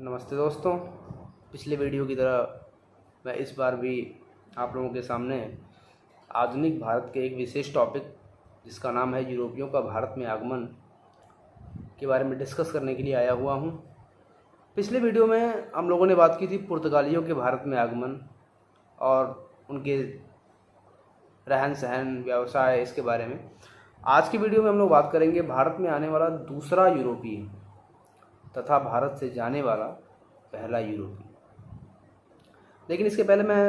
नमस्ते दोस्तों। पिछले वीडियो की तरह मैं इस बार भी आप लोगों के सामने आधुनिक भारत के एक विशेष टॉपिक जिसका नाम है यूरोपियों का भारत में आगमन के बारे में डिस्कस करने के लिए आया हुआ हूं। पिछले वीडियो में हम लोगों ने बात की थी पुर्तगालियों के भारत में आगमन और उनके रहन सहन, व्यवसाय, इसके बारे में। आज की वीडियो में हम लोग बात करेंगे भारत में आने वाला दूसरा यूरोपीय तथा भारत से जाने वाला पहला यूरोपीय। लेकिन इसके पहले मैं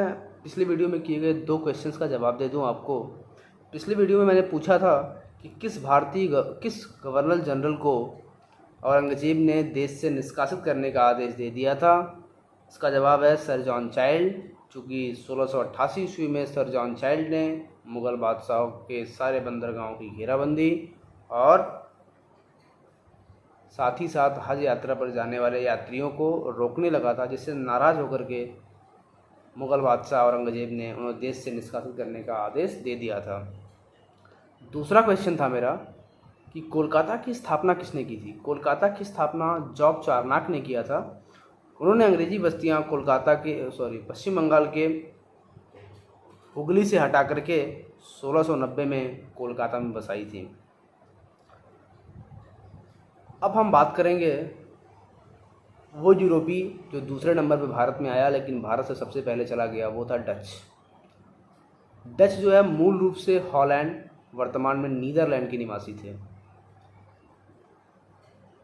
पिछली वीडियो में किए गए 2 क्वेश्चंस का जवाब दे दूं आपको। पिछली वीडियो में मैंने पूछा था कि किस गवर्नर जनरल को औरंगजेब ने देश से निष्कासित करने का आदेश दे दिया था। इसका जवाब है सर जॉन चाइल्ड। चूँकि 1688 ईस्वी में सर जॉन चाइल्ड ने मुग़ल बादशाहों के सारे बंदरगाहों की घेराबंदी और साथ ही साथ हज यात्रा पर जाने वाले यात्रियों को रोकने लगा था, जिससे नाराज़ होकर के मुग़ल बादशाह औरंगजेब ने उन्हें देश से निष्कासित करने का आदेश दे दिया था। दूसरा क्वेश्चन था मेरा कि कोलकाता की स्थापना किसने की थी। कोलकाता की स्थापना जॉब चार्नाक ने किया था। उन्होंने अंग्रेज़ी बस्तियां पश्चिम बंगाल के हुगली से हटा करके 1690 में कोलकाता में बसाई थी। अब हम बात करेंगे वो यूरोपी जो दूसरे नंबर पे भारत में आया, लेकिन भारत से सबसे पहले चला गया, वो था डच। डच जो है मूल रूप से हॉलैंड, वर्तमान में नीदरलैंड के निवासी थे।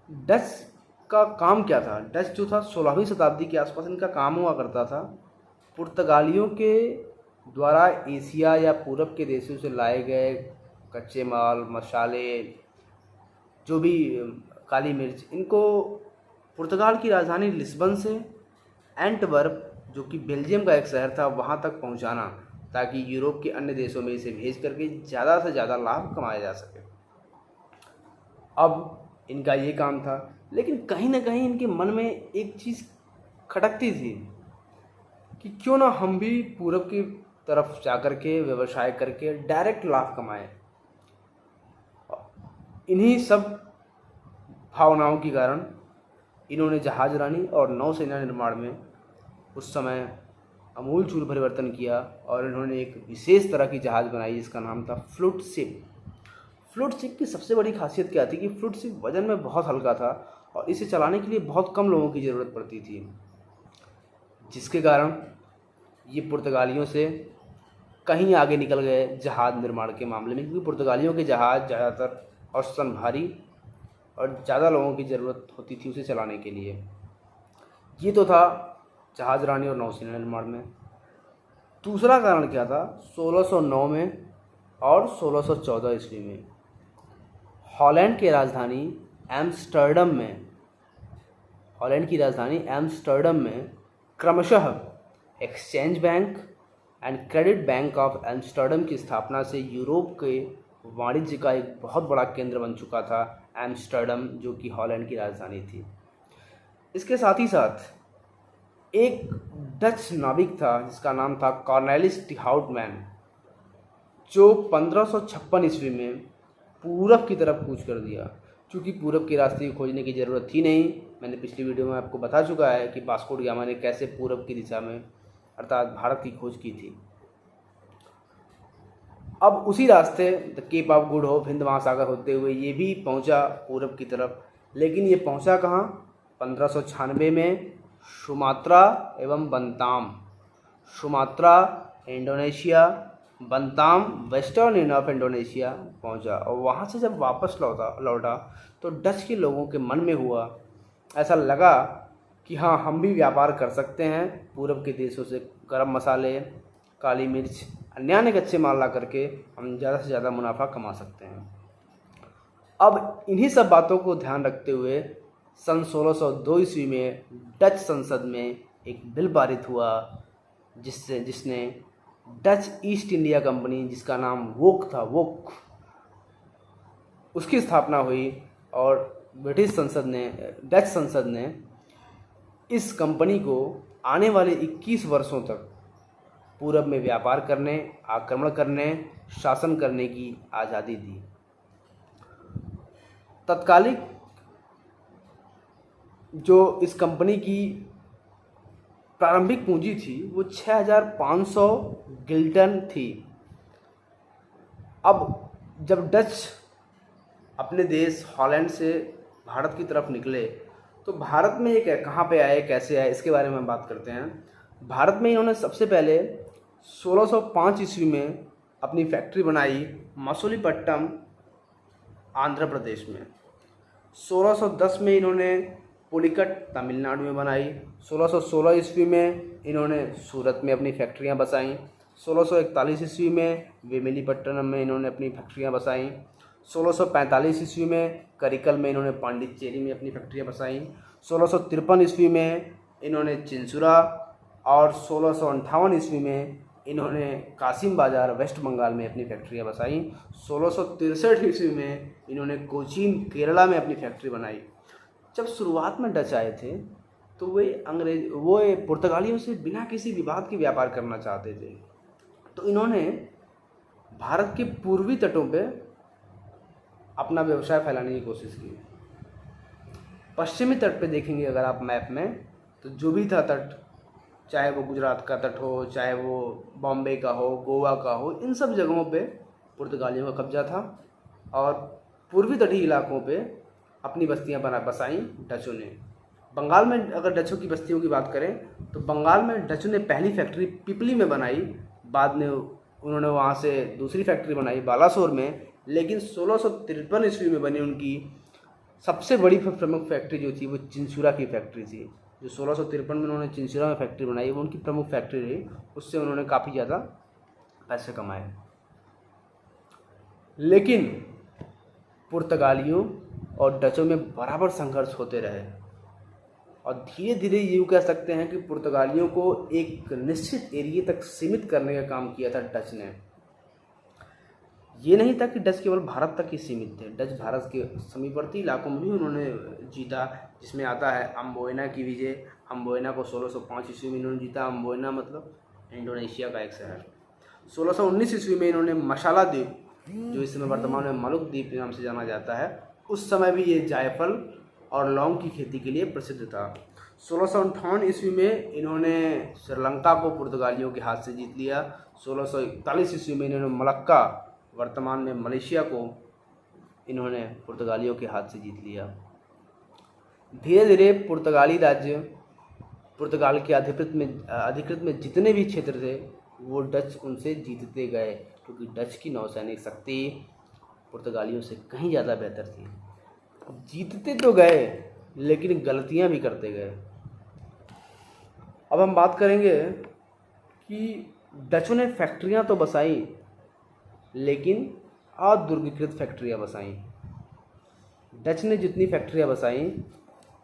डच का काम क्या था? डच जो था 16वीं शताब्दी के आसपास इनका काम हुआ करता था पुर्तगालियों के द्वारा एशिया या पूरब के देशों से लाए गए कच्चे माल, मसाले, जो भी काली मिर्च, इनको पुर्तगाल की राजधानी लिस्बन से एंटवर्प, जो कि बेल्जियम का एक शहर था, वहाँ तक पहुँचाना, ताकि यूरोप के अन्य देशों में इसे भेज करके ज़्यादा से ज़्यादा लाभ कमाया जा सके। अब इनका ये काम था, लेकिन कहीं ना कहीं इनके मन में एक चीज़ खटकती थी कि क्यों ना हम भी पूरब की तरफ जा कर के व्यवसाय करके डायरेक्ट लाभ कमाएं। इन्हीं सब भावनाओं के कारण इन्होंने जहाजरानी और नौसेना निर्माण में उस समय आमूलचूल परिवर्तन किया और इन्होंने एक विशेष तरह की जहाज़ बनाई जिसका नाम था फ्लूट शिप। फ्लूट शिप की सबसे बड़ी खासियत क्या थी कि फ्लूट शिप वजन में बहुत हल्का था और इसे चलाने के लिए बहुत कम लोगों की ज़रूरत पड़ती थी, जिसके कारण ये पुर्तगालियों से कहीं आगे निकल गए जहाज़ निर्माण के मामले में, क्योंकि पुर्तगालियों के जहाज़ ज़्यादातर औसतन भारी और ज़्यादा लोगों की ज़रूरत होती थी उसे चलाने के लिए। ये तो था जहाजरानी और नौसेना निर्माण में। दूसरा कारण क्या था? 1609 में और 1614 ईस्वी में हॉलैंड की राजधानी एम्स्टर्डम में क्रमशः exchange bank and credit bank of Amsterdam की स्थापना से यूरोप के वाणिज्य का एक बहुत बड़ा केंद्र बन चुका था एम्स्टर्डम, जो कि हॉलैंड की राजधानी थी। इसके साथ ही साथ एक डच नाविक था जिसका नाम था कॉर्नेलिस डी हाउटमैन, जो 1556 ईस्वी में पूरब की तरफ कूच कर दिया। क्योंकि पूरब के रास्ते की खोजने की ज़रूरत थी नहीं। मैंने पिछली वीडियो में आपको बता चुका है कि वास्को डी गामा ने कैसे पूरब की दिशा में अर्थात भारत की खोज की थी। अब उसी रास्ते the cape of good hope, Hind महासागर होते हुए ये भी पहुंचा पूरब की तरफ। लेकिन ये पहुंचा कहाँ? 1596 में सुमात्रा एवं Bantam, Sumatra Indonesia, Bantam western end of Indonesia पहुंचा। और वहाँ से जब वापस लौटा तो डच के लोगों के मन में हुआ, ऐसा लगा कि हाँ, हम भी व्यापार कर सकते हैं पूरब के देशों से। गरम मसाले, काली मिर्च, अन्य कच्चे माल ला करके हम ज़्यादा से ज़्यादा मुनाफा कमा सकते हैं। अब इन्हीं सब बातों को ध्यान रखते हुए सन 1602 ईस्वी में डच संसद में एक बिल पारित हुआ जिसने डच ईस्ट इंडिया कंपनी, जिसका नाम वोक, उसकी स्थापना हुई। और डच संसद ने इस कंपनी को आने वाले 21 वर्षों तक पूरब में व्यापार करने, आक्रमण करने, शासन करने की आज़ादी दी। तत्कालिक जो इस कंपनी की प्रारंभिक पूंजी थी वो 6,500 गिल्टन थी। अब जब डच अपने देश हॉलैंड से भारत की तरफ निकले तो भारत में ये कहाँ पे आए, कैसे आए, इसके बारे में हम बात करते हैं। भारत में इन्होंने सबसे पहले 1605 ईस्वी में अपनी फैक्ट्री बनाई मसूलीपट्टनम, आंध्र प्रदेश में। 1610 में इन्होंने पुलिकट, तमिलनाडु में बनाई। 1616 ईस्वी में इन्होंने सूरत में अपनी फैक्ट्रियां बसाईं। 1641 ईस्वी में वेमिलीपट्टनम में इन्होंने अपनी फैक्ट्रियां बसाईं। 1645 ईस्वी में करिकल में इन्होंने पांडिचेरी में अपनी फैक्ट्रियां बसाईं। 1653 ईस्वी में इन्होंने चिंसुरा, और 1658 ईस्वी में इन्होंने कासिम बाजार, वेस्ट बंगाल में अपनी फैक्ट्रियां बसाईं। 1663 ईस्वी में इन्होंने कोचीन, केरला में अपनी फैक्ट्री बनाई। जब शुरुआत में डच आए थे तो वो पुर्तगालियों से बिना किसी विवाद के व्यापार करना चाहते थे। तो इन्होंने भारत के पूर्वी तटों पे अपना व्यवसाय फैलाने की कोशिश की। पश्चिमी तट पे देखेंगे अगर आप मैप में, तो जो भी था तट, चाहे वो गुजरात का तट हो, चाहे वो बॉम्बे का हो, गोवा का हो, इन सब जगहों पे पुर्तगालियों का कब्जा था। और पूर्वी तटीय इलाकों पे अपनी बस्तियां बसाईं डचों ने। बंगाल में अगर डचों की बस्तियों की बात करें तो बंगाल में डचों ने पहली फैक्ट्री पिपली में बनाई। बाद में उन्होंने वहाँ से दूसरी फैक्ट्री बनाई बालासोर में। लेकिन 1653 ईस्वी में बनी उनकी सबसे बड़ी प्रमुख फैक्ट्री जो थी वो चिंसुरा की फैक्ट्री थी। जो 1653 में उन्होंने चिंसुरा में फैक्ट्री बनाई वो उनकी प्रमुख फैक्ट्री रही। उससे उन्होंने काफ़ी ज़्यादा पैसे कमाए। लेकिन पुर्तगालियों और डचों में बराबर संघर्ष होते रहे, और धीरे धीरे यूँ कह सकते हैं कि पुर्तगालियों को एक निश्चित एरिया तक सीमित करने का काम किया था डच ने। ये नहीं था कि डच केवल भारत तक ही सीमित थे, डच भारत के समीपवर्ती इलाकों में भी उन्होंने जीता, जिसमें आता है अम्बोयना की विजय। अम्बोयना को 1605 ईस्वी में इन्होंने जीता। अम्बोयना मतलब इंडोनेशिया का एक शहर। 1619 ईस्वी में इन्होंने मशाला द्वीप, जो इस समय वर्तमान में मलुक द्वीप के नाम से जाना जाता है, उस समय भी ये जायफल और लौंग की खेती के लिए प्रसिद्ध था। 1658 ईस्वी में इन्होंने श्रीलंका को पुर्तगालियों के हाथ से जीत लिया। 1641 ईस्वी में इन्होंने मलक्का, वर्तमान में मलेशिया को इन्होंने पुर्तगालियों के हाथ से जीत लिया। धीरे धीरे पुर्तगाली राज्य, पुर्तगाल के अधिकृत में जितने भी क्षेत्र थे वो डच उनसे जीतते गए, क्योंकि डच की नौसैनिक शक्ति पुर्तगालियों से कहीं ज़्यादा बेहतर थी। जीतते तो गए लेकिन गलतियां भी करते गए। अब हम बात करेंगे कि डचों ने फैक्ट्रियां तो बसाई लेकिन अदुर्गीकृत फैक्ट्रियां बसाई। डच ने जितनी फैक्ट्रियां बसाई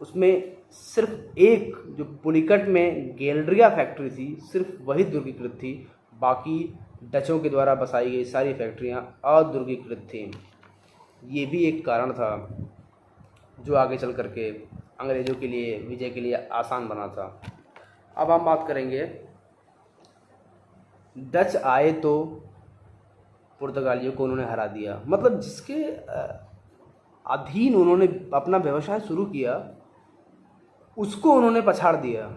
उसमें सिर्फ एक, जो पुलिकट में गैलरिया फैक्ट्री थी, सिर्फ वही दुर्गीकृत थी। बाकी डचों के द्वारा बसाई गई सारी फैक्ट्रियां अदुर्गीकृत थीं। ये भी एक कारण था जो आगे चल करके अंग्रेज़ों के लिए विजय के लिए आसान बना था। अब हम बात करेंगे, डच आए तो पुर्तगालियों को उन्होंने हरा दिया, मतलब जिसके अधीन उन्होंने अपना व्यवसाय शुरू किया उसको उन्होंने पछाड़ दिया।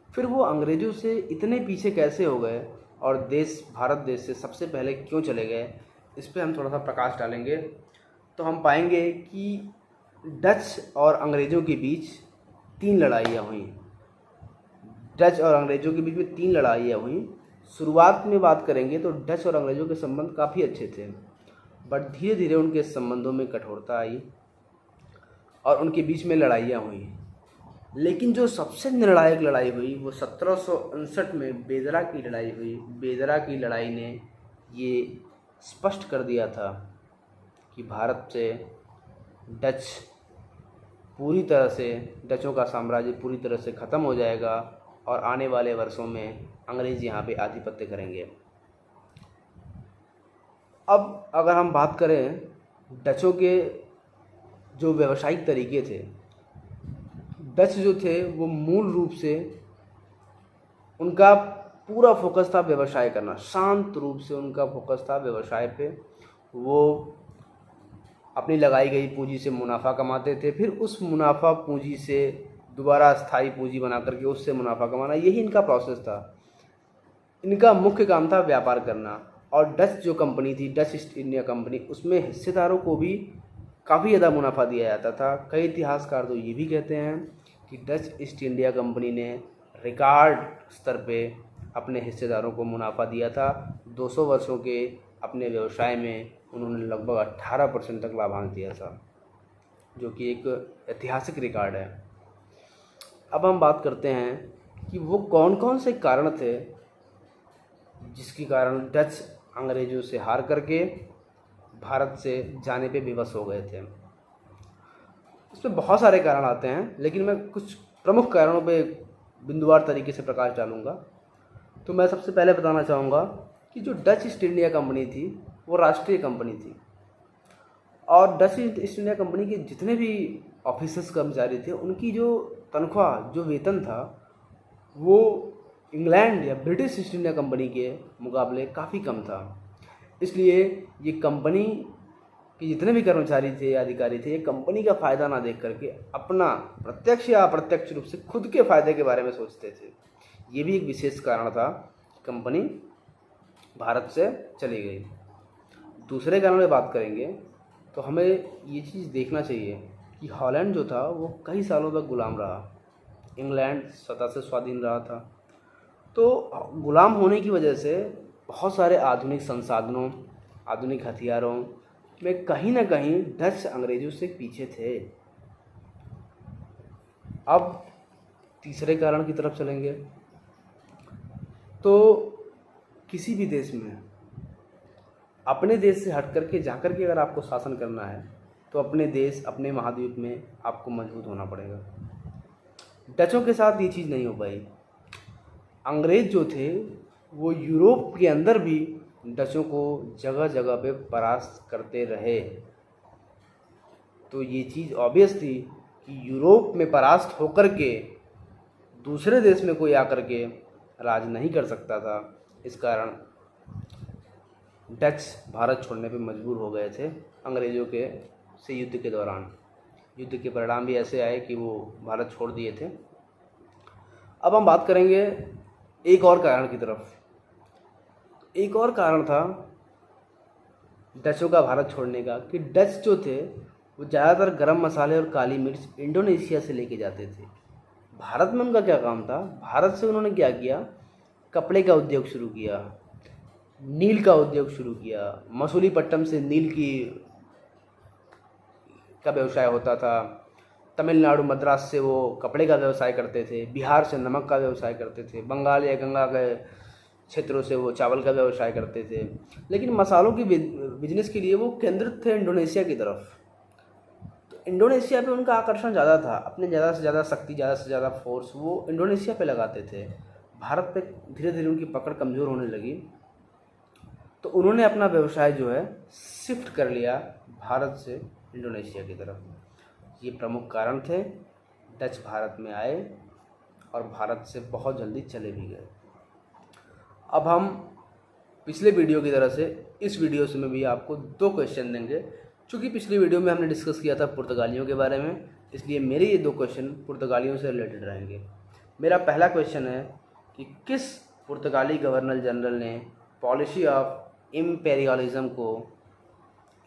फिर वो अंग्रेज़ों से इतने पीछे कैसे हो गए और भारत देश से सबसे पहले क्यों चले गए, इस पर हम थोड़ा सा प्रकाश डालेंगे तो हम पाएंगे कि डच और अंग्रेज़ों के बीच 3 लड़ाइयाँ हुई। डच और अंग्रेज़ों के बीच में 3 लड़ाइयाँ हुई। शुरुआत में बात करेंगे तो डच और अंग्रेज़ों के संबंध काफ़ी अच्छे थे, बट धीरे धीरे उनके संबंधों में कठोरता आई और उनके बीच में लड़ाइयाँ हुई। लेकिन जो सबसे निर्णायक लड़ाई हुई वो 1759 में बेदरा की लड़ाई हुई। बेदरा की लड़ाई ने ये स्पष्ट कर दिया था कि भारत से डचों का साम्राज्य पूरी तरह से ख़त्म हो जाएगा और आने वाले वर्षों में अंग्रेज़ यहाँ पे आधिपत्य करेंगे। अब अगर हम बात करें डचों के जो व्यावसायिक तरीके थे, डच जो थे वो मूल रूप से उनका पूरा फोकस था व्यवसाय करना, शांत रूप से उनका फोकस था व्यवसाय पे। वो अपनी लगाई गई पूंजी से मुनाफा कमाते थे, फिर उस मुनाफा पूंजी से दोबारा स्थायी पूंजी बना करके उससे मुनाफा कमाना, यही इनका प्रोसेस था। इनका मुख्य काम था व्यापार करना। और डच जो कंपनी थी, डच ईस्ट इंडिया कंपनी, उसमें हिस्सेदारों को भी काफ़ी ज़्यादा मुनाफा दिया जाता था। कई इतिहासकार तो ये भी कहते हैं कि डच ईस्ट इंडिया कंपनी ने रिकॉर्ड स्तर पे अपने हिस्सेदारों को मुनाफा दिया था। 200 वर्षों के अपने व्यवसाय में उन्होंने लगभग 18% तक लाभांश दिया था, जो कि एक ऐतिहासिक रिकॉर्ड है। अब हम बात करते हैं कि वो कौन कौन से कारण थे जिसके कारण डच अंग्रेज़ों से हार करके भारत से जाने पे विवश हो गए थे। इसमें बहुत सारे कारण आते हैं, लेकिन मैं कुछ प्रमुख कारणों पे बिंदुवार तरीके से प्रकाश डालूंगा। तो मैं सबसे पहले बताना चाहूँगा कि जो डच ईस्ट इंडिया कंपनी थी वो राष्ट्रीय कंपनी थी, और डच ईस्ट इंडिया कंपनी के जितने भी ऑफिसर्स कर्मचारी थे उनकी जो तनख्वाह, जो वेतन था, वो इंग्लैंड या ब्रिटिश ईस्ट इंडिया कंपनी के मुकाबले काफ़ी कम था। इसलिए ये कंपनी के जितने भी कर्मचारी थे या अधिकारी थे, ये कंपनी का फ़ायदा ना देख करके अपना प्रत्यक्ष या अप्रत्यक्ष रूप से खुद के फ़ायदे के बारे में सोचते थे। ये भी एक विशेष कारण था कि कंपनी भारत से चली गई। दूसरे कारण में बात करेंगे तो हमें ये चीज़ देखना चाहिए कि हॉलैंड जो था वो कई सालों तक गुलाम रहा। इंग्लैंड स्वतः से स्वाधीन रहा था, तो गुलाम होने की वजह से बहुत सारे आधुनिक संसाधनों, आधुनिक हथियारों में कहीं ना कहीं डच अंग्रेज़ों से पीछे थे। अब तीसरे कारण की तरफ चलेंगे तो किसी भी देश में अपने देश से हट करके जा कर के अगर आपको शासन करना है तो अपने देश, अपने महाद्वीप में आपको मजबूत होना पड़ेगा। डचों के साथ ये चीज़ नहीं हो पाई। अंग्रेज़ जो थे वो यूरोप के अंदर भी डचों को जगह जगह पे परास्त करते रहे। तो ये चीज़ ऑब्वियस थी कि यूरोप में परास्त होकर के दूसरे देश में कोई आकर के राज नहीं कर सकता था। इस कारण डच भारत छोड़ने पे मजबूर हो गए थे अंग्रेज़ों के से युद्ध के दौरान। युद्ध के परिणाम भी ऐसे आए कि वो भारत छोड़ दिए थे। अब हम बात करेंगे एक और कारण की तरफ। एक और कारण था डचों का भारत छोड़ने का कि डच जो थे वो ज़्यादातर गरम मसाले और काली मिर्च इंडोनेशिया से लेके जाते थे। भारत में उनका क्या काम था? भारत से उन्होंने क्या किया? कपड़े का उद्योग शुरू किया, नील का उद्योग शुरू किया। मसूलीपट्टनम से नील का व्यवसाय होता था। तमिलनाडु, मद्रास से वो कपड़े का व्यवसाय करते थे। बिहार से नमक का व्यवसाय करते थे। बंगाल या गंगा के क्षेत्रों से वो चावल का व्यवसाय करते थे। लेकिन मसालों की बिजनेस के लिए वो केंद्रित थे इंडोनेशिया की तरफ। तो इंडोनेशिया पे उनका आकर्षण ज़्यादा था। अपने ज़्यादा से ज़्यादा शक्ति, ज़्यादा से ज़्यादा फोर्स वो इंडोनेशिया पे लगाते थे। भारत पे धीरे धीरे उनकी पकड़ कमज़ोर होने लगी, तो उन्होंने अपना व्यवसाय जो है शिफ्ट कर लिया भारत से इंडोनेशिया की तरफ। ये प्रमुख कारण थे। डच भारत में आए और भारत से बहुत जल्दी चले भी गए। अब हम पिछले वीडियो की तरह से इस वीडियो से में भी आपको 2 क्वेश्चन देंगे। चूँकि पिछली वीडियो में हमने डिस्कस किया था पुर्तगालियों के बारे में, इसलिए मेरे ये 2 क्वेश्चन पुर्तगालियों से रिलेटेड रहेंगे। मेरा पहला क्वेश्चन है कि किस पुर्तगाली गवर्नर जनरल ने पॉलिसी ऑफ इम्पेरियलिज्म को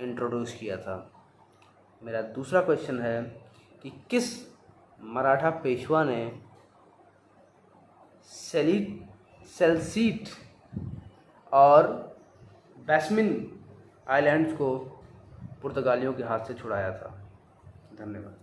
इंट्रोड्यूस किया था। मेरा दूसरा क्वेश्चन है कि किस मराठा पेशवा ने सेल्सिट और बैस्मिन आइलैंड्स को पुर्तगालियों के हाथ से छुड़ाया था। धन्यवाद।